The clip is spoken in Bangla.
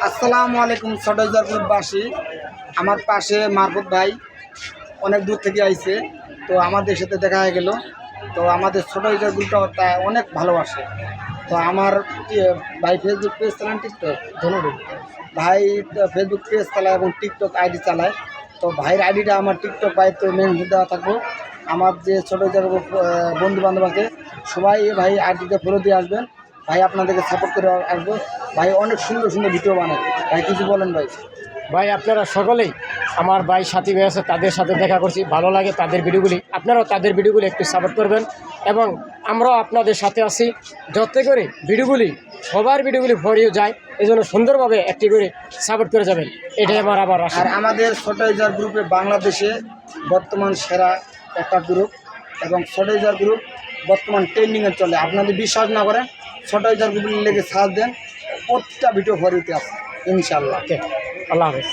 আসসালামু আলাইকুম ছোটজার গ্রুপবাসী। আমার পাশে মারফত ভাই অনেক দূর থেকে আইছে, তো আমাদের সাথে দেখা হয়ে গেল। তো আমাদের ছোটজার গ্রুপটা অনেক ভালোবাসে। তো আমার ভাই ফেসবুক পেজ চালান, টিকটক ধন্যবাদ ভাই ফেসবুক পেজ চালায় এবং টিকটক আইডি চালায়। তো ভাইয়ের আইডিটা আমার টিকটক ভাই তো মেনশন দেওয়া থাকবো। আমার যে ছোটজার বন্ধু বান্ধব আছে সবাই ভাই আইডিটা ফলো দিয়ে আসবেন। ভাই আপনাদেরকে সাপোর্ট করে আসবো। ভাই অনেক সুন্দর সুন্দর ভিডিও বানায়। ভাই কিছু বলেন ভাই। ভাই আপনারা সকলেই আমার ভাই সাথী ভাই আছে, তাদের সাথে দেখা করছি, ভালো লাগে তাদের ভিডিওগুলি। আপনারাও তাদের ভিডিওগুলি একটু সাপোর্ট করবেন এবং আমরাও আপনাদের সাথে আছি, যাতে করে ভিডিওগুলি সবার ভিডিওগুলি ভরিয়ে যায়। এই জন্য সুন্দরভাবে একটি করে সাপোর্ট করে যাবেন, এটাই আমার আবার আশা। আর আমাদের ছোটজার গ্রুপে বাংলাদেশে বর্তমান সেরা একটা গ্রুপ এবং ছোটজার গ্রুপ বর্তমান ট্রেন্ডিংয়ে চলে। আপনাদের বিশ্বাস না করেন ছোটজার গ্রুপের লেগে সার্চ দেন, প্রত্যেকটা ভিডিও ভরিতে আছে ইনশাআল্লাহ। আল্লাহ হাফেজ।